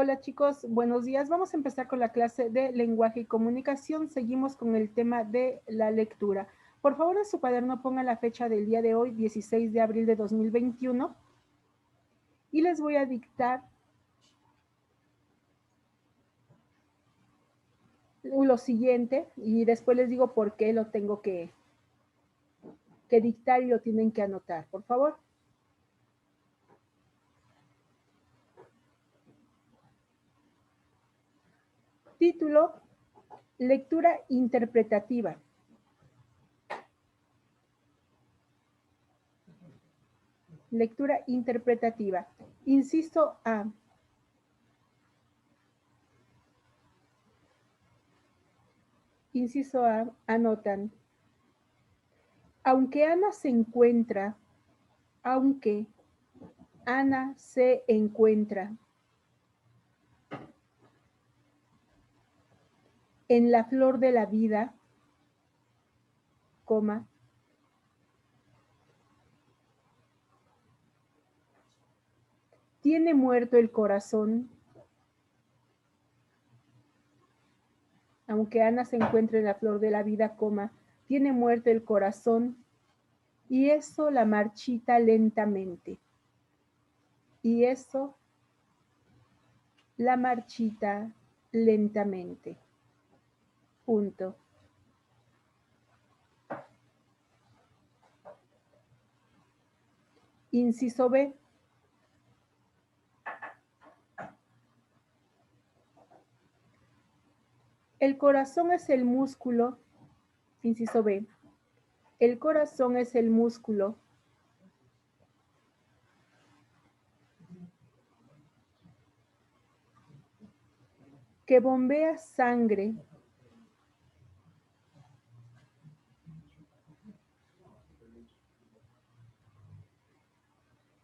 Hola chicos, buenos días. Vamos a empezar con la clase de lenguaje y comunicación. Seguimos con el tema de la lectura. Por favor, en su cuaderno pongan la fecha del día de hoy, 16 de abril de 2021, y les voy a dictar lo siguiente y después les digo por qué lo tengo que dictar y lo tienen que anotar, por favor. Título: lectura interpretativa. Lectura interpretativa. Inciso A. Inciso A, anotan. Aunque Ana se encuentra en la flor de la vida, coma, tiene muerto el corazón. Aunque Ana se encuentre en la flor de la vida, coma, tiene muerto el corazón, y eso la marchita lentamente. Y eso la marchita lentamente. Punto. Inciso B. El corazón es el músculo. Inciso B. El corazón es el músculo que bombea sangre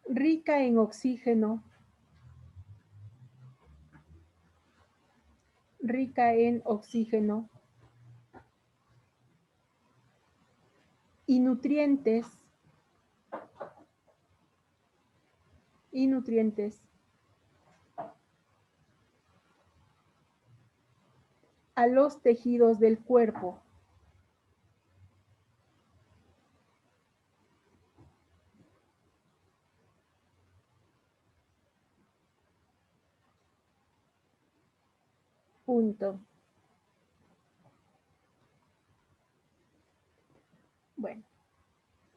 rica en oxígeno, y nutrientes a los tejidos del cuerpo. Punto. Bueno,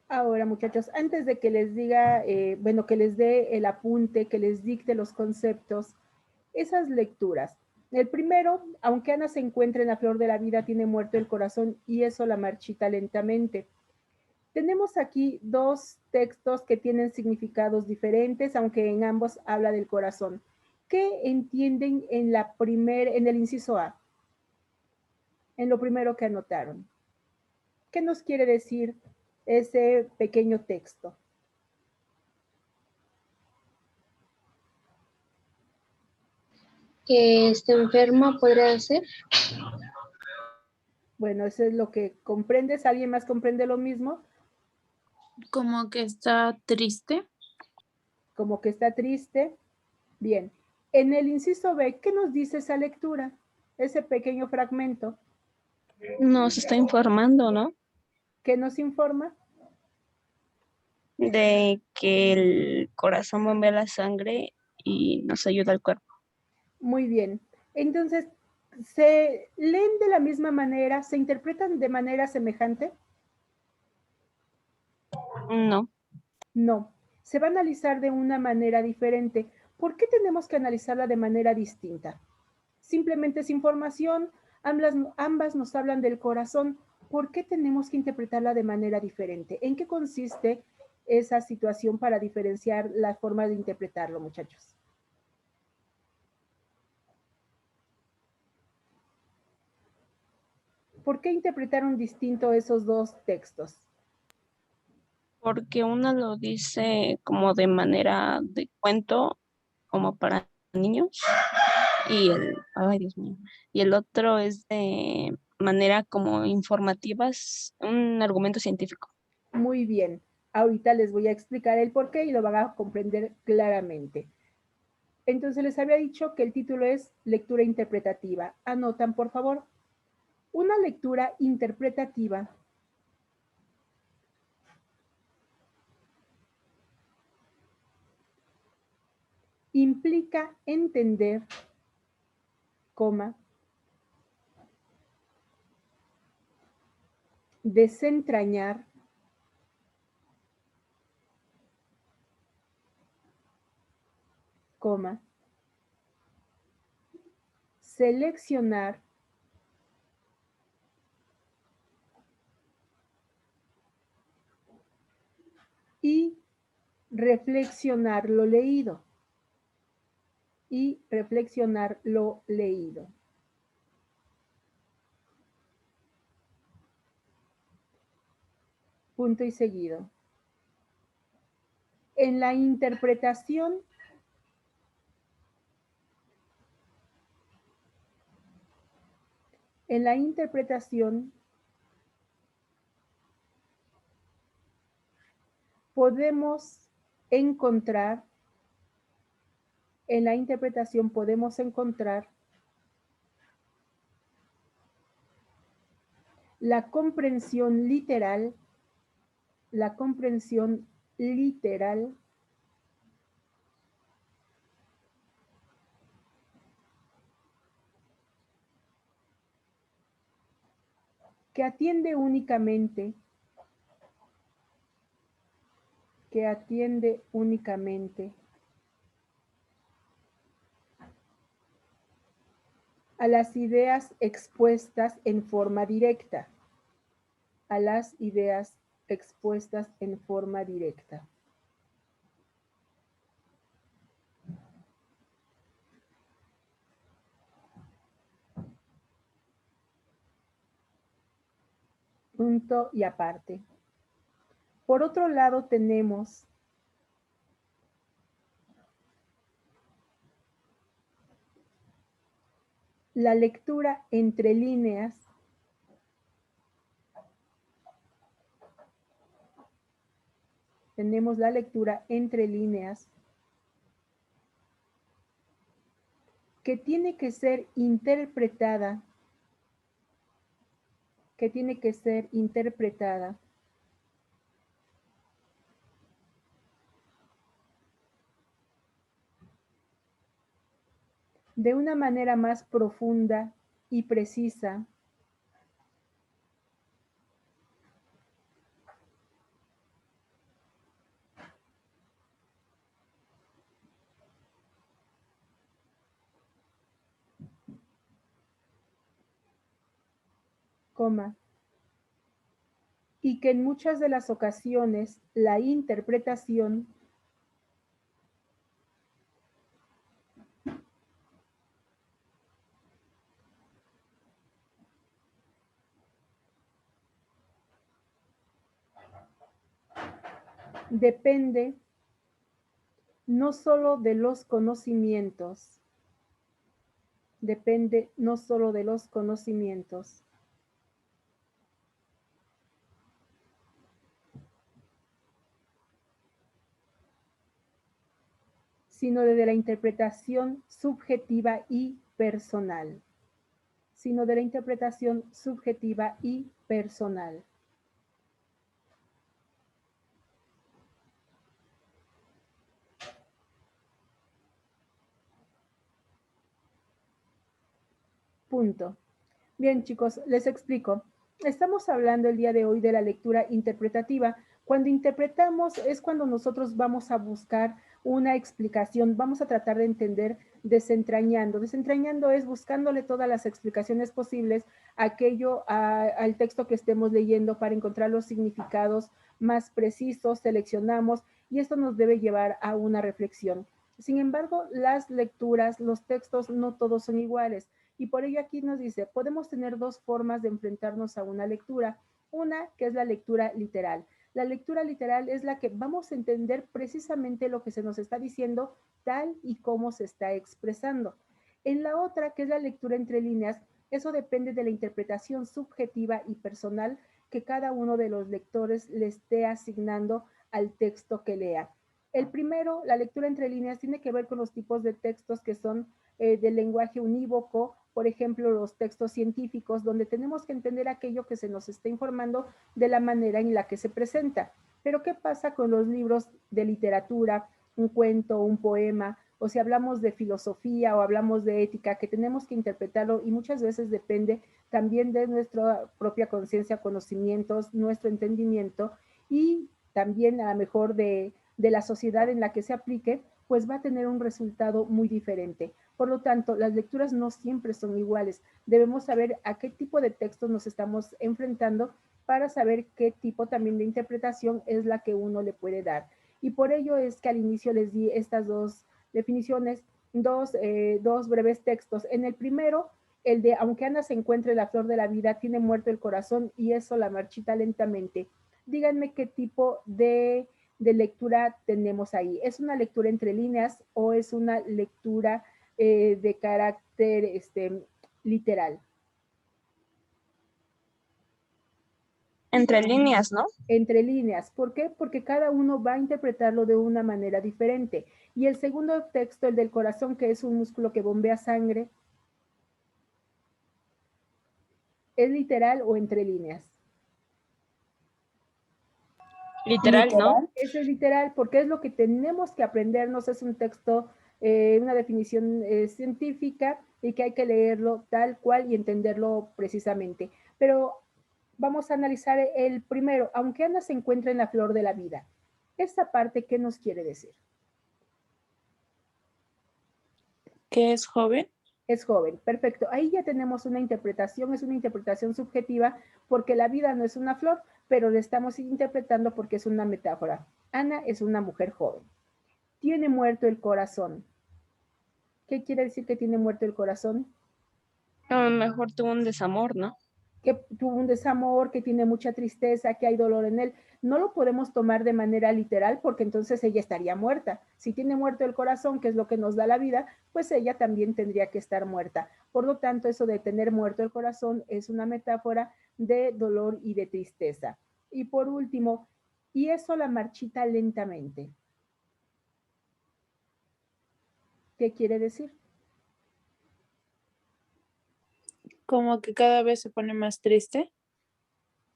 ahora muchachos, antes de que les diga, que les dé el apunte, que les dicte los conceptos, esas lecturas. El primero, aunque Ana se encuentre en la flor de la vida, tiene muerto el corazón, y eso la marchita lentamente. Tenemos aquí dos textos que tienen significados diferentes, aunque en ambos habla del corazón. ¿Qué entienden en el inciso A? En lo primero que anotaron. ¿Qué nos quiere decir ese pequeño texto? Que esté enferma, podría ser. Bueno, eso es lo que comprendes. ¿Alguien más comprende lo mismo? Como que está triste. Como que está triste. Bien. En el inciso B, ¿qué nos dice esa lectura? Ese pequeño fragmento. Nos está informando, ¿no? ¿Qué nos informa? De que el corazón bombea la sangre y nos ayuda al cuerpo. Muy bien. Entonces, ¿se leen de la misma manera? ¿Se interpretan de manera semejante? No. No. Se va a analizar de una manera diferente. ¿Por qué tenemos que analizarla de manera distinta? Simplemente es información, ambas nos hablan del corazón. ¿Por qué tenemos que interpretarla de manera diferente? ¿En qué consiste esa situación para diferenciar la forma de interpretarlo, muchachos? ¿Por qué interpretaron distinto esos dos textos? Porque uno lo dice como de manera de cuento, como para niños, y el otro es de manera como informativa, es un argumento científico. Muy bien. Ahorita les voy a explicar el por qué y lo van a comprender claramente. Entonces les había dicho que el título es lectura interpretativa. Anotan, por favor. Una lectura interpretativa implica entender, desentrañar, seleccionar, y reflexionar lo leído. Punto y seguido. En la interpretación podemos encontrar la comprensión literal que atiende únicamente a las ideas expuestas en forma directa. Punto y aparte. Por otro lado tenemos la lectura entre líneas que tiene que ser interpretada de una manera más profunda y precisa, y que en muchas de las ocasiones la interpretación depende no solo de los conocimientos, sino de la interpretación subjetiva y personal. Punto. Bien, chicos, les explico. Estamos hablando el día de hoy de la lectura interpretativa. Cuando interpretamos es cuando nosotros vamos a buscar una explicación, vamos a tratar de entender desentrañando. Desentrañando es buscándole todas las explicaciones posibles al texto que estemos leyendo para encontrar los significados más precisos, seleccionamos y esto nos debe llevar a una reflexión. Sin embargo, las lecturas, los textos, no todos son iguales. Y por ello aquí nos dice, podemos tener dos formas de enfrentarnos a una lectura. Una que es la lectura literal. La lectura literal es la que vamos a entender precisamente lo que se nos está diciendo tal y como se está expresando. En la otra, que es la lectura entre líneas, eso depende de la interpretación subjetiva y personal que cada uno de los lectores le esté asignando al texto que lea. El primero, la lectura entre líneas, tiene que ver con los tipos de textos que son del lenguaje unívoco, por ejemplo, los textos científicos, donde tenemos que entender aquello que se nos está informando de la manera en la que se presenta. Pero ¿qué pasa con los libros de literatura, un cuento, un poema, o si hablamos de filosofía o hablamos de ética, que tenemos que interpretarlo y muchas veces depende también de nuestra propia conciencia, conocimientos, nuestro entendimiento y también a lo mejor de la sociedad en la que se aplique, pues va a tener un resultado muy diferente. Por lo tanto, las lecturas no siempre son iguales. Debemos saber a qué tipo de textos nos estamos enfrentando para saber qué tipo también de interpretación es la que uno le puede dar. Y por ello es que al inicio les di estas dos definiciones, dos breves textos. En el primero, el de aunque Ana se encuentre la flor de la vida, tiene muerto el corazón y eso la marchita lentamente. Díganme qué tipo de lectura tenemos ahí. ¿Es una lectura entre líneas o es una lectura de carácter literal? Entre líneas, ¿no? Entre líneas. ¿Por qué? Porque cada uno va a interpretarlo de una manera diferente. Y el segundo texto, el del corazón, que es un músculo que bombea sangre, ¿es literal o entre líneas? Literal, ¿no? Ese es literal, porque es lo que tenemos que aprendernos, es un texto, una definición científica y que hay que leerlo tal cual y entenderlo precisamente. Pero vamos a analizar el primero, aunque Ana se encuentra en la flor de la vida. Esta parte, ¿qué nos quiere decir? ¿Que es joven? Es joven, perfecto. Ahí ya tenemos una interpretación, es una interpretación subjetiva porque la vida no es una flor, pero le estamos interpretando porque es una metáfora. Ana es una mujer joven. Tiene muerto el corazón. ¿Qué quiere decir que tiene muerto el corazón? A lo mejor tuvo un desamor, ¿no? Que tuvo un desamor, que tiene mucha tristeza, que hay dolor en él. No lo podemos tomar de manera literal porque entonces ella estaría muerta. Si tiene muerto el corazón, que es lo que nos da la vida, pues ella también tendría que estar muerta. Por lo tanto, eso de tener muerto el corazón es una metáfora de dolor y de tristeza. Y por último, y eso la marchita lentamente. ¿Qué quiere decir? Como que cada vez se pone más triste.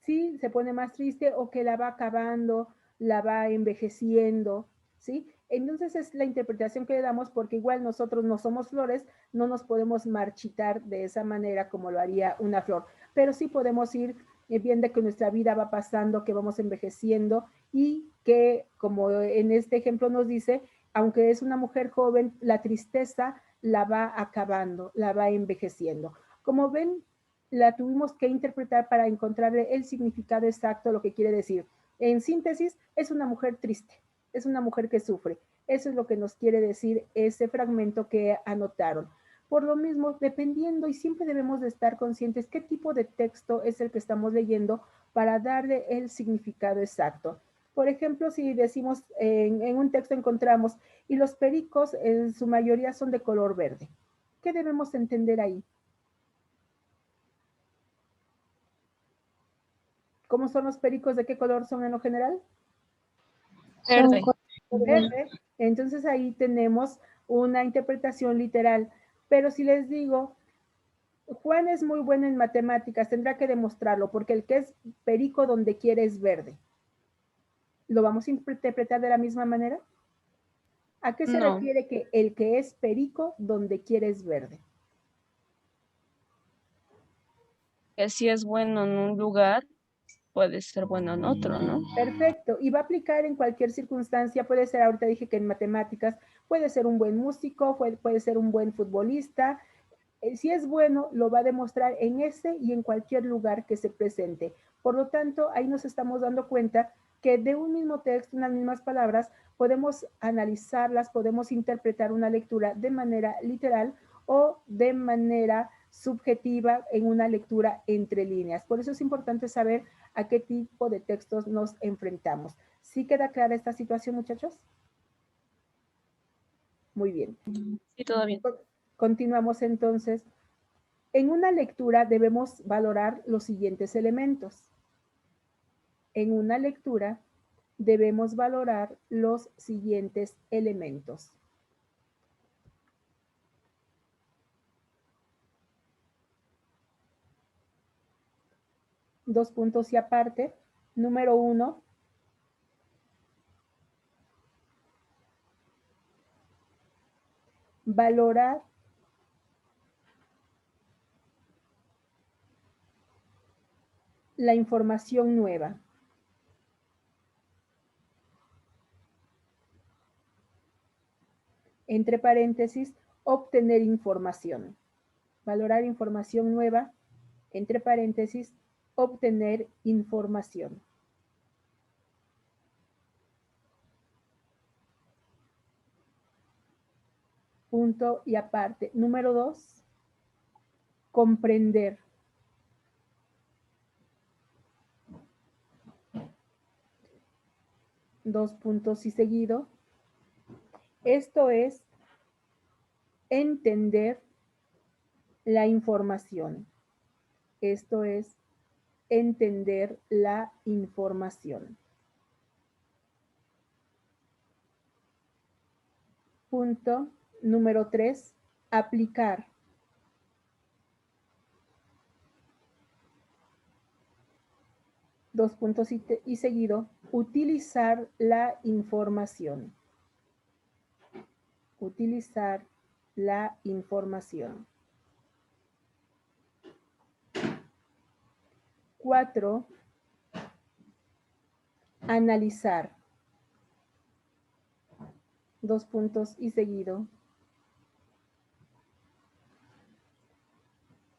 ¿Sí? Se pone más triste o que la va acabando, la va envejeciendo, ¿sí? Entonces es la interpretación que le damos porque igual nosotros no somos flores, no nos podemos marchitar de esa manera como lo haría una flor, pero sí podemos ir viendo que nuestra vida va pasando, que vamos envejeciendo y que, como en este ejemplo nos dice, aunque es una mujer joven, la tristeza la va acabando, la va envejeciendo. Como ven, la tuvimos que interpretar para encontrarle el significado exacto, lo que quiere decir. En síntesis, es una mujer triste, es una mujer que sufre. Eso es lo que nos quiere decir ese fragmento que anotaron. Por lo mismo, dependiendo, y siempre debemos de estar conscientes qué tipo de texto es el que estamos leyendo para darle el significado exacto. Por ejemplo, si decimos en un texto encontramos, y los pericos en su mayoría son de color verde. ¿Qué debemos entender ahí? ¿Cómo son los pericos? ¿De qué color son en lo general? Verde. Verde. Entonces ahí tenemos una interpretación literal. Pero si les digo, Juan es muy bueno en matemáticas, tendrá que demostrarlo, porque el que es perico donde quiere es verde. ¿Lo vamos a interpretar de la misma manera? ¿A qué se No. refiere que el que es perico donde quiere es verde? Que si es bueno en un lugar, puede ser bueno en otro, ¿no? Perfecto. Y va a aplicar en cualquier circunstancia. Puede ser, ahorita dije que en matemáticas, puede ser un buen músico, puede ser un buen futbolista. Si es bueno, lo va a demostrar en ese y en cualquier lugar que se presente. Por lo tanto, ahí nos estamos dando cuenta que de un mismo texto, unas mismas palabras, podemos analizarlas, podemos interpretar una lectura de manera literal o de manera subjetiva en una lectura entre líneas. Por eso es importante saber a qué tipo de textos nos enfrentamos. ¿Sí queda clara esta situación, muchachos? Muy bien. Sí, todo bien. Continuamos entonces. En una lectura debemos valorar los siguientes elementos. En una lectura debemos valorar los siguientes elementos. Dos puntos y aparte. Número 1. Valorar la información nueva. Entre paréntesis, obtener información. Valorar información nueva, entre paréntesis, obtener información. Punto y aparte. Número 2, comprender. Dos puntos y seguido. Esto es entender la información. Esto es entender la información. Punto número 3, aplicar. Dos puntos y seguido, utilizar la información. Utilizar la información. 4, analizar. Dos puntos y seguido.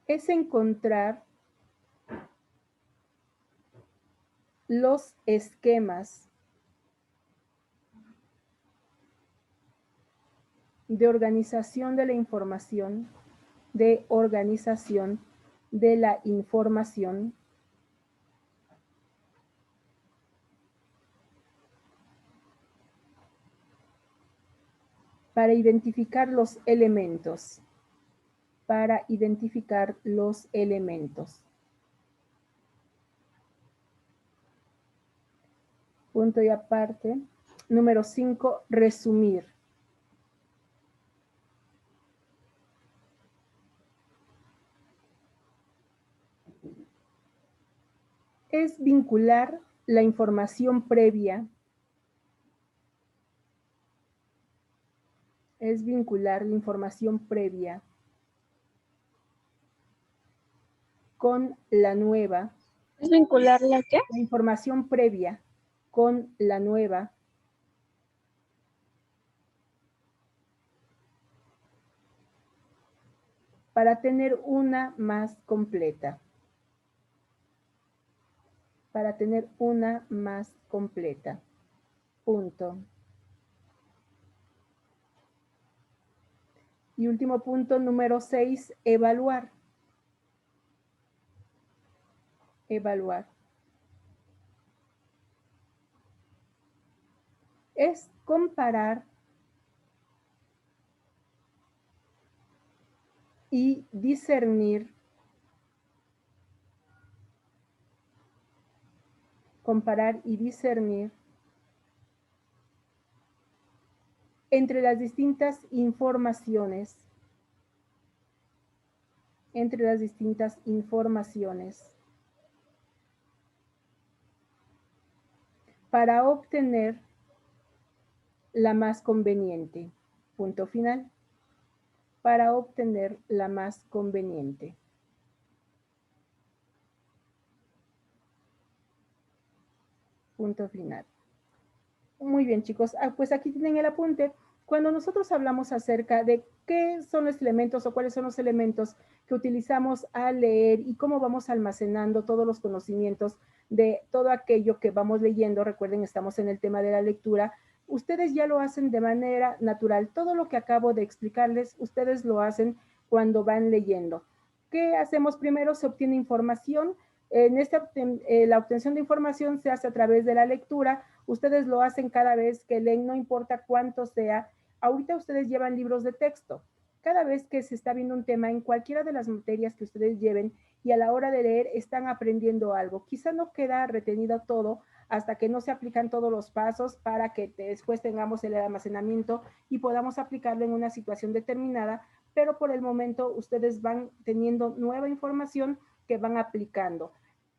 Es encontrar los esquemas de organización de la información, para identificar los elementos. Para identificar los elementos. Punto y aparte. Número 5, resumir. Es vincular la información previa. Es vincular la información previa con la nueva. ¿Es vincular la qué? La información previa con la nueva. Para tener una más completa. Para tener una más completa. Punto. Y último punto, número 6, evaluar. Evaluar. Es comparar y discernir. Comparar y discernir entre las distintas informaciones. Entre las distintas informaciones. Para obtener la más conveniente. Punto final. Para obtener la más conveniente. Punto final. Muy bien, chicos. Pues aquí tienen el apunte. Cuando nosotros hablamos acerca de qué son los elementos o cuáles son los elementos que utilizamos al leer y cómo vamos almacenando todos los conocimientos de todo aquello que vamos leyendo, recuerden, estamos en el tema de la lectura, ustedes ya lo hacen de manera natural. Todo lo que acabo de explicarles, ustedes lo hacen cuando van leyendo. ¿Qué hacemos primero? Se obtiene información. La obtención de información se hace a través de la lectura. Ustedes lo hacen cada vez que leen, no importa cuánto sea. Ahorita ustedes llevan libros de texto. Cada vez que se está viendo un tema en cualquiera de las materias que ustedes lleven y a la hora de leer están aprendiendo algo. Quizá no queda retenido todo hasta que no se aplican todos los pasos para que después tengamos el almacenamiento y podamos aplicarlo en una situación determinada, pero por el momento ustedes van teniendo nueva información que van aplicando.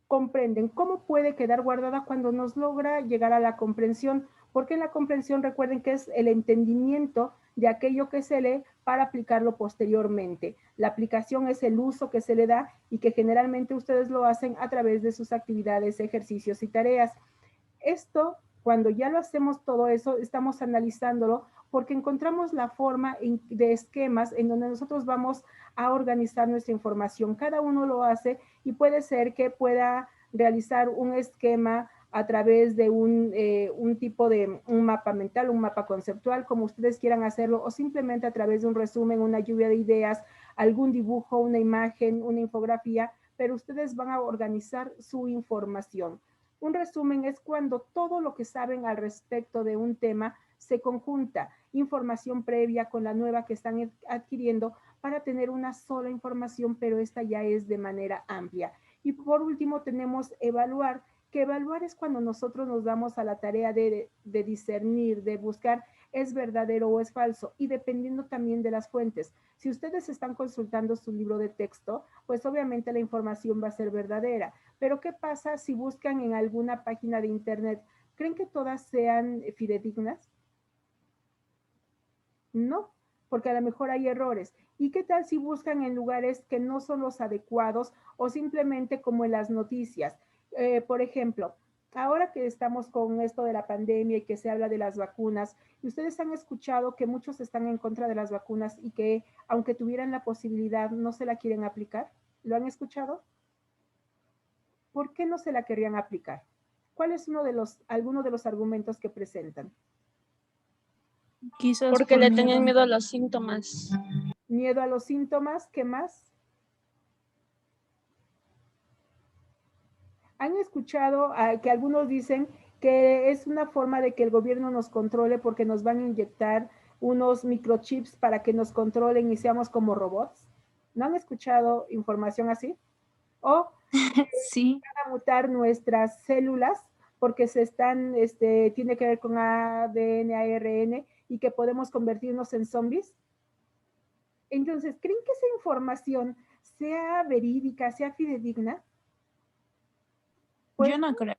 Comprenden cómo puede quedar guardada cuando nos logra llegar a la comprensión, porque en la comprensión recuerden que es el entendimiento de aquello que se lee para aplicarlo posteriormente. La aplicación es el uso que se le da y que generalmente ustedes lo hacen a través de sus actividades, ejercicios y tareas. Esto, cuando ya lo hacemos todo eso, estamos analizándolo porque encontramos la forma de esquemas en donde nosotros vamos a organizar nuestra información. Cada uno lo hace y puede ser que pueda realizar un esquema a través de un tipo de un mapa mental, un mapa conceptual, como ustedes quieran hacerlo, o simplemente a través de un resumen, una lluvia de ideas, algún dibujo, una imagen, una infografía, pero ustedes van a organizar su información. Un resumen es cuando todo lo que saben al respecto de un tema se conjunta, información previa con la nueva que están adquiriendo para tener una sola información, pero esta ya es de manera amplia. Y por último tenemos evaluar, que evaluar es cuando nosotros nos damos a la tarea de discernir, de buscar es verdadero o es falso, y dependiendo también de las fuentes. Si ustedes están consultando su libro de texto, pues obviamente la información va a ser verdadera. Pero ¿qué pasa si buscan en alguna página de internet? ¿Creen que todas sean fidedignas? No, porque a lo mejor hay errores. ¿Y qué tal si buscan en lugares que no son los adecuados o simplemente como en las noticias? Por ejemplo, ahora que estamos con esto de la pandemia y que se habla de las vacunas, y ustedes han escuchado que muchos están en contra de las vacunas y que aunque tuvieran la posibilidad no se la quieren aplicar. ¿Lo han escuchado? ¿Por qué no se la querrían aplicar? ¿Cuál es alguno de los argumentos que presentan? Quizás Porque por le miedo. tenían miedo a los síntomas. Miedo a los síntomas, ¿qué más? ¿Han escuchado que algunos dicen que es una forma de que el gobierno nos controle porque nos van a inyectar unos microchips para que nos controlen y seamos como robots? ¿No han escuchado información así? O Sí, van a mutar nuestras células porque tiene que ver con ADN, ARN y que podemos convertirnos en zombies. Entonces, ¿creen que esa información sea verídica, sea fidedigna? Pues yo no creo.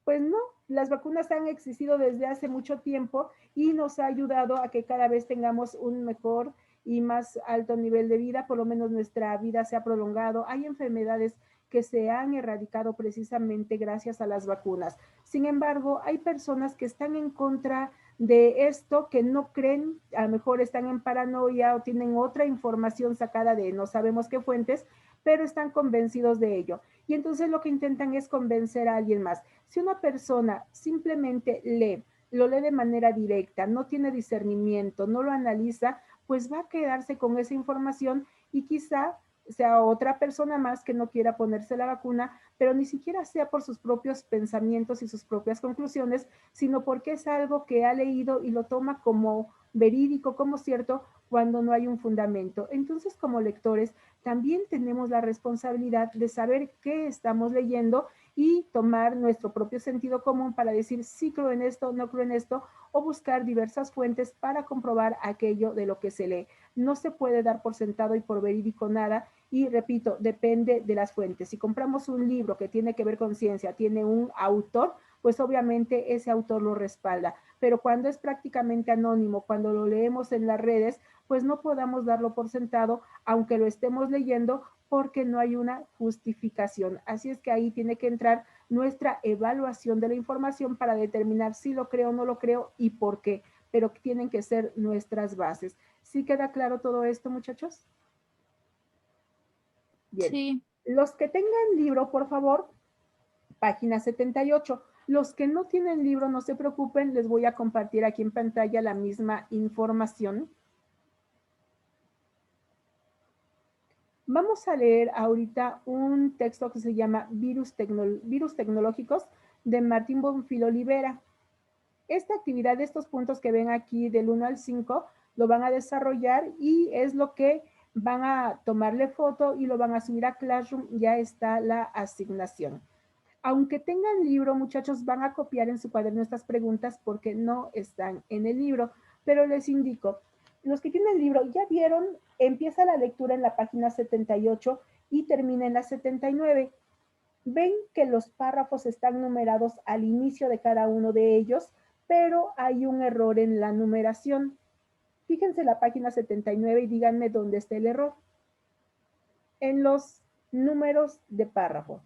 Pues no, las vacunas han existido desde hace mucho tiempo y nos ha ayudado a que cada vez tengamos un mejor y más alto nivel de vida, por lo menos nuestra vida se ha prolongado. Hay enfermedades que se han erradicado precisamente gracias a las vacunas. Sin embargo, hay personas que están en contra de esto, que no creen, a lo mejor están en paranoia o tienen otra información sacada de no sabemos qué fuentes, pero están convencidos de ello. Y entonces lo que intentan es convencer a alguien más. Si una persona simplemente lo lee de manera directa, no tiene discernimiento, no lo analiza, pues va a quedarse con esa información y quizá sea otra persona más que no quiera ponerse la vacuna, pero ni siquiera sea por sus propios pensamientos y sus propias conclusiones, sino porque es algo que ha leído y lo toma como verídico, como cierto, cuando no hay un fundamento. Entonces, como lectores, también tenemos la responsabilidad de saber qué estamos leyendo y tomar nuestro propio sentido común para decir sí creo en esto, no creo en esto, o buscar diversas fuentes para comprobar aquello de lo que se lee. No se puede dar por sentado y por verídico nada, y repito, depende de las fuentes. Si compramos un libro que tiene que ver con ciencia, tiene un autor, pues obviamente ese autor lo respalda. Pero cuando es prácticamente anónimo, cuando lo leemos en las redes, pues no podamos darlo por sentado, aunque lo estemos leyendo, porque no hay una justificación. Así es que ahí tiene que entrar nuestra evaluación de la información para determinar si lo creo o no lo creo y por qué, pero tienen que ser nuestras bases. ¿Sí queda claro todo esto, muchachos? Bien. Sí, Los que tengan libro, por favor, página 78. Los que no tienen libro, no se preocupen, les voy a compartir aquí en pantalla la misma información. Vamos a leer ahorita un texto que se llama Virus Tecnológicos de Martín Bonfil Olivera. Esta actividad, estos puntos que ven aquí del 1 al 5, lo van a desarrollar y es lo que van a tomarle foto y lo van a subir a Classroom, ya está la asignación. Aunque tengan libro, muchachos, van a copiar en su cuaderno estas preguntas porque no están en el libro. Pero les indico, los que tienen el libro, ya vieron, empieza la lectura en la página 78 y termina en la 79. Ven que los párrafos están numerados al inicio de cada uno de ellos, pero hay un error en la numeración. Fíjense la página 79 y díganme dónde está el error. En los números de párrafo.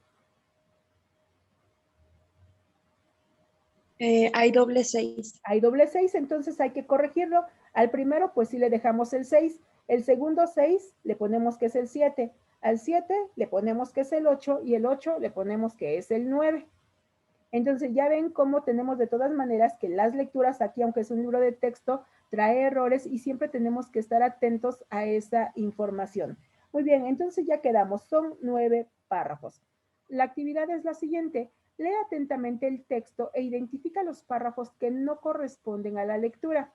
Hay doble 6. Hay doble 6, entonces hay que corregirlo. Al primero, pues sí le dejamos el 6. El segundo 6 le ponemos que es el 7. Al 7 le ponemos que es el 8 y el 8 le ponemos que es el 9. Entonces ya ven cómo tenemos de todas maneras que las lecturas aquí, aunque es un libro de texto, trae errores y siempre tenemos que estar atentos a esa información. Muy bien, entonces ya quedamos, son 9 párrafos. La actividad es la siguiente. Lee atentamente el texto e identifica los párrafos que no corresponden a la lectura.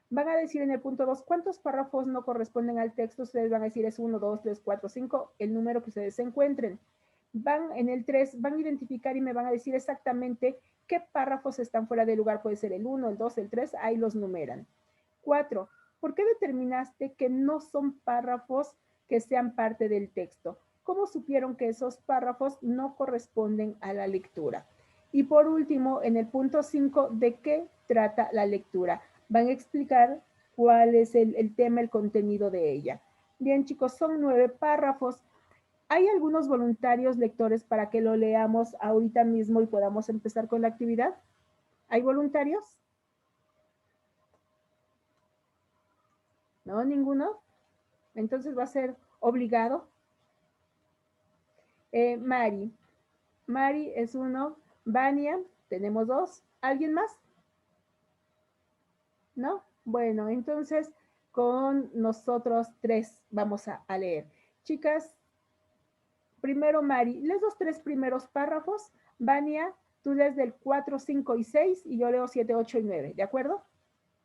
Van a decir en el punto 2, ¿cuántos párrafos no corresponden al texto? Ustedes van a decir es 1, 2, 3, 4, 5, el número que ustedes se encuentren. Van en el 3, van a identificar y me van a decir exactamente qué párrafos están fuera de lugar. Puede ser el 1, el 2, el 3, ahí los numeran. 4, ¿por qué determinaste que no son párrafos que sean parte del texto? ¿Cómo supieron que esos párrafos no corresponden a la lectura? Y por último, en el punto 5, ¿de qué trata la lectura? Van a explicar cuál es el tema, el contenido de ella. Bien, chicos, son 9 párrafos. Hay algunos voluntarios lectores para que lo leamos ahorita mismo y podamos empezar con la actividad. ¿Hay voluntarios? ¿No? ¿Ninguno? Entonces va a ser obligado. Mari. Mari es uno. Vania, tenemos 2. ¿Alguien más? ¿No? Bueno, entonces con nosotros 3 vamos a leer. Chicas, primero Mari, lees los 3 primeros párrafos. Vania, tú lees del 4, 5 y 6 y yo leo 7, 8 y 9, ¿de acuerdo?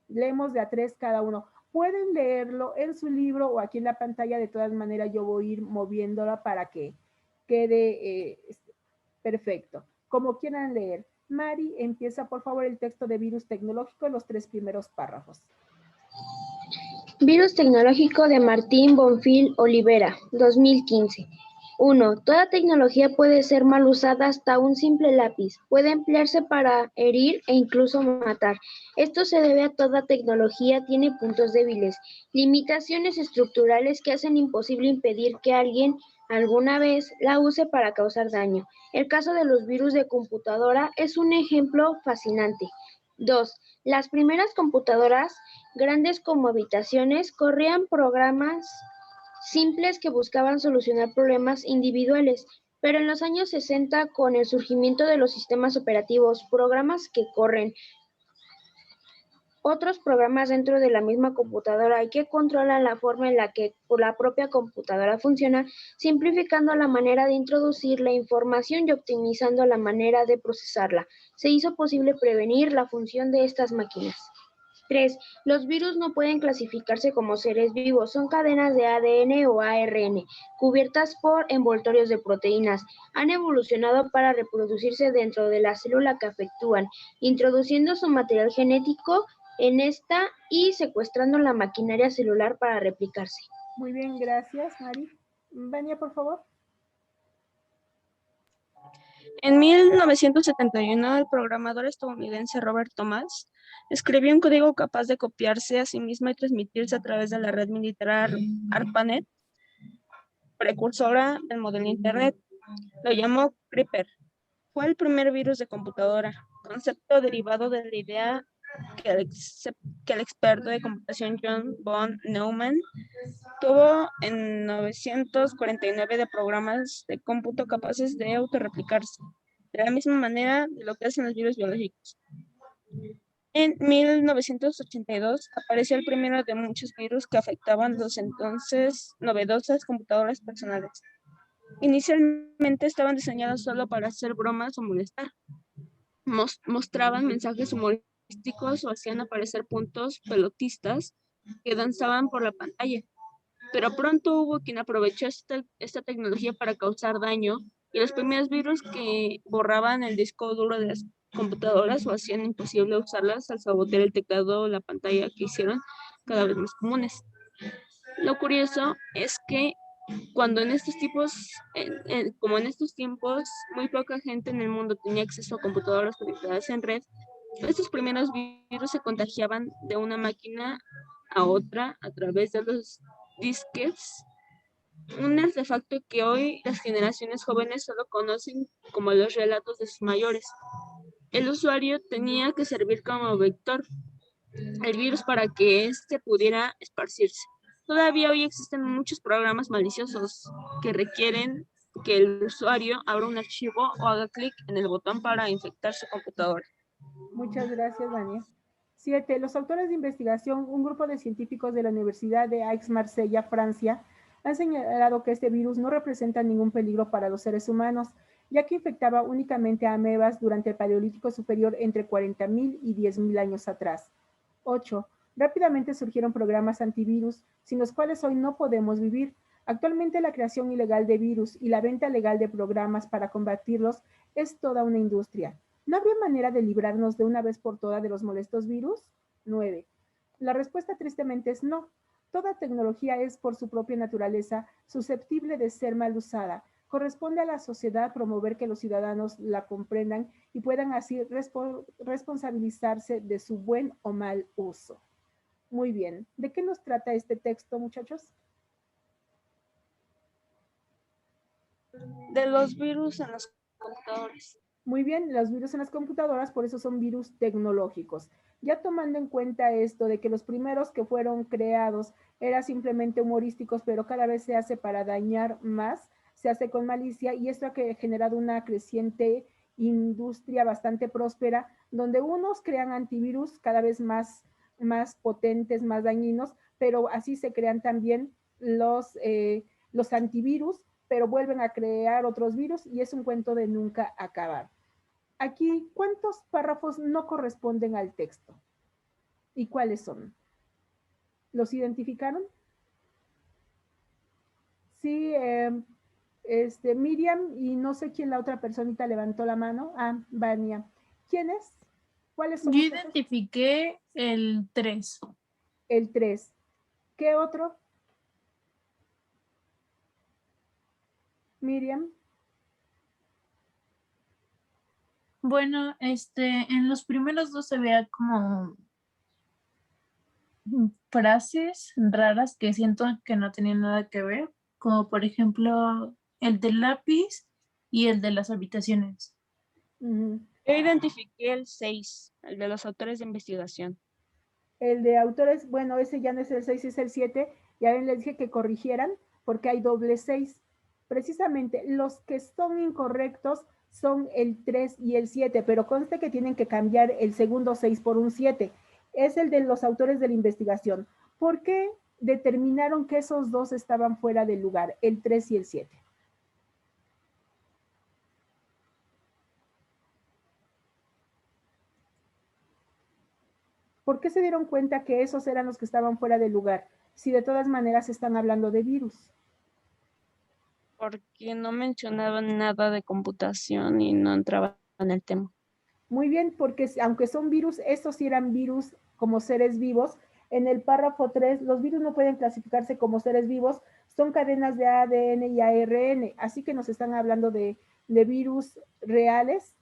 Leemos de a 3 cada uno. Pueden leerlo en su libro o aquí en la pantalla. De todas maneras, yo voy a ir moviéndola para que quede perfecto. Como quieran leer. Mari, empieza por favor el texto de virus tecnológico, los 3 primeros párrafos. Virus tecnológico de Martín Bonfil Olivera, 2015. 1. Toda tecnología puede ser mal usada, hasta un simple lápiz. Puede emplearse para herir e incluso matar. Esto se debe a toda tecnología tiene puntos débiles, limitaciones estructurales que hacen imposible impedir que alguien alguna vez la use para causar daño. El caso de los virus de computadora es un ejemplo fascinante. 2. Las primeras computadoras, grandes como habitaciones, corrían programas simples que buscaban solucionar problemas individuales, pero en los años 60, con el surgimiento de los sistemas operativos, programas que corren otros programas dentro de la misma computadora y que controlan la forma en la que la propia computadora funciona, simplificando la manera de introducir la información y optimizando la manera de procesarla, se hizo posible prevenir la función de estas máquinas. 3. Los virus no pueden clasificarse como seres vivos, son cadenas de ADN o ARN, cubiertas por envoltorios de proteínas. Han evolucionado para reproducirse dentro de la célula que afectúan, introduciendo su material genético en esta y secuestrando la maquinaria celular para replicarse. Muy bien, gracias, Mari. Vania, por favor. En 1971, el programador estadounidense Robert Thomas escribió un código capaz de copiarse a sí mismo y transmitirse a través de la red militar ARPANET, precursora del modelo Internet. Lo llamó Creeper. Fue el primer virus de computadora, concepto derivado de la idea que el experto de computación John von Neumann tuvo en 1949 de programas de cómputo capaces de autorreplicarse, de la misma manera de lo que hacen los virus biológicos. En 1982 apareció el primero de muchos virus que afectaban los entonces novedosas computadoras personales. Inicialmente estaban diseñados solo para hacer bromas o molestar. Mostraban mensajes humorísticos o hacían aparecer puntos pelotistas que danzaban por la pantalla. Pero pronto hubo quien aprovechó esta tecnología para causar daño y los primeros virus que borraban el disco duro de las computadoras o hacían imposible usarlas al sabotear el teclado o la pantalla, que hicieron cada vez más comunes. Lo curioso es que cuando en estos tipos, como en estos tiempos, muy poca gente en el mundo tenía acceso a computadoras conectadas en red, estos primeros virus se contagiaban de una máquina a otra a través de los disquetes, un artefacto que hoy las generaciones jóvenes solo conocen como los relatos de sus mayores. El usuario tenía que servir como vector el virus para que éste pudiera esparcirse. Todavía hoy existen muchos programas maliciosos que requieren que el usuario abra un archivo o haga clic en el botón para infectar su computadora. Muchas gracias, Daniel. 7. Los autores de investigación, un grupo de científicos de la Universidad de Aix-Marsella, Francia, han señalado que este virus no representa ningún peligro para los seres humanos, ya que infectaba únicamente a amebas durante el Paleolítico Superior entre 40.000 y 10.000 años atrás. 8. Rápidamente surgieron programas antivirus, sin los cuales hoy no podemos vivir. Actualmente la creación ilegal de virus y la venta legal de programas para combatirlos es toda una industria. ¿No habría manera de librarnos de una vez por todas de los molestos virus? 9. La respuesta tristemente es no. Toda tecnología es, por su propia naturaleza, susceptible de ser mal usada. Corresponde a la sociedad promover que los ciudadanos la comprendan y puedan así responsabilizarse de su buen o mal uso. Muy bien. ¿De qué nos trata este texto, muchachos? De los virus en las computadoras. Muy bien, los virus en las computadoras, por eso son virus tecnológicos. Ya tomando en cuenta esto de que los primeros que fueron creados eran simplemente humorísticos, pero cada vez se hace para dañar más, se hace con malicia, y esto ha generado una creciente industria bastante próspera, donde unos crean antivirus cada vez más potentes, más dañinos, pero así se crean también los antivirus, pero vuelven a crear otros virus y es un cuento de nunca acabar. Aquí, ¿cuántos párrafos no corresponden al texto? ¿Y cuáles son? ¿Los identificaron? Sí, Miriam y no sé quién la otra personita levantó la mano. Ah, Vania. ¿Quién es? ¿Cuáles son? Yo identifiqué el 3. El 3. ¿Qué otro? Miriam. Bueno, en los primeros dos se veía como frases raras que siento que no tenían nada que ver, como por ejemplo el del lápiz y el de las habitaciones. Uh-huh. Yo identifiqué el 6, el de los autores de investigación. El de autores, bueno, ese ya no es el 6, es el 7. Ya ven, les dije que corrigieran porque hay doble 6. Precisamente los que son incorrectos son el 3 y el 7, pero conste que tienen que cambiar el segundo 6 por un 7. Es el de los autores de la investigación. ¿Por qué determinaron que esos dos estaban fuera del lugar, el 3 y el 7? ¿Por qué se dieron cuenta que esos eran los que estaban fuera del lugar, si de todas maneras están hablando de virus? Porque no mencionaban nada de computación y no entraban en el tema. Muy bien, porque aunque son virus, estos sí eran virus como seres vivos. En el párrafo 3, los virus no pueden clasificarse como seres vivos, son cadenas de ADN y ARN, así que nos están hablando de virus reales,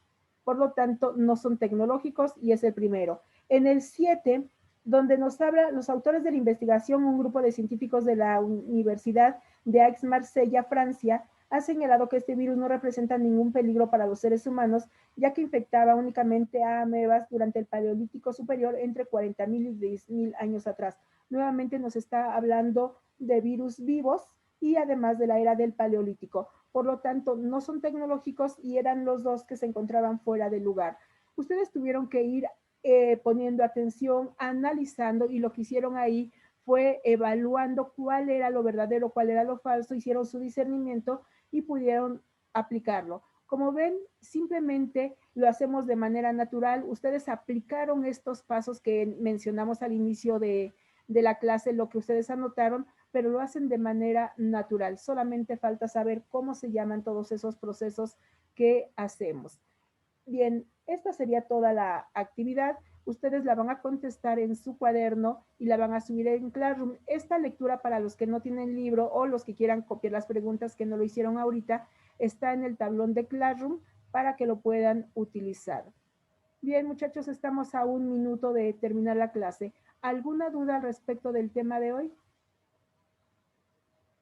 por lo tanto no son tecnológicos y es el primero. En el 7, donde nos habla los autores de la investigación, un grupo de científicos de la Universidad de Aix-Marsella, Francia, ha señalado que este virus no representa ningún peligro para los seres humanos, ya que infectaba únicamente a amebas durante el Paleolítico Superior entre 40.000 y 10.000 años atrás. Nuevamente nos está hablando de virus vivos y además de la era del Paleolítico. Por lo tanto, no son tecnológicos y eran los dos que se encontraban fuera del lugar. Ustedes tuvieron que ir poniendo atención, analizando, y lo que hicieron ahí fue evaluando cuál era lo verdadero, cuál era lo falso, hicieron su discernimiento y pudieron aplicarlo. Como ven, simplemente lo hacemos de manera natural. Ustedes aplicaron estos pasos que mencionamos al inicio de la clase, lo que ustedes anotaron, pero lo hacen de manera natural. Solamente falta saber cómo se llaman todos esos procesos que hacemos. Bien, esta sería toda la actividad. Ustedes la van a contestar en su cuaderno y la van a subir en Classroom. Esta lectura para los que no tienen libro o los que quieran copiar las preguntas que no lo hicieron ahorita, está en el tablón de Classroom para que lo puedan utilizar. Bien, muchachos, estamos a 1 minuto de terminar la clase. ¿Alguna duda al respecto del tema de hoy?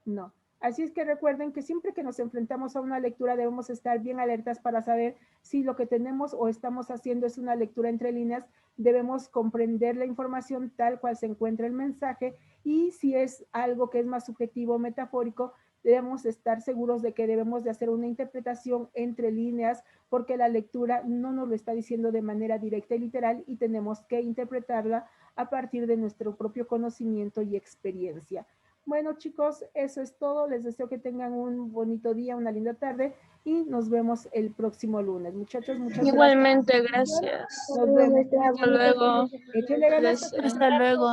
No. Así es que recuerden que siempre que nos enfrentamos a una lectura debemos estar bien alertas para saber si lo que tenemos o estamos haciendo es una lectura entre líneas. Debemos comprender la información tal cual se encuentra el mensaje, y si es algo que es más subjetivo o metafórico, debemos estar seguros de que debemos de hacer una interpretación entre líneas, porque la lectura no nos lo está diciendo de manera directa y literal, y tenemos que interpretarla a partir de nuestro propio conocimiento y experiencia. Bueno, chicos, eso es todo. Les deseo que tengan un bonito día, una linda tarde, y nos vemos el próximo lunes. Muchachos, muchas Igualmente, gracias. gracias. Nos vemos. Hasta luego. Échenle ganas. Gracias. Hasta luego.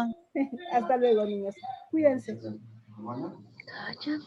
Hasta luego, niños. Cuídense. Calla.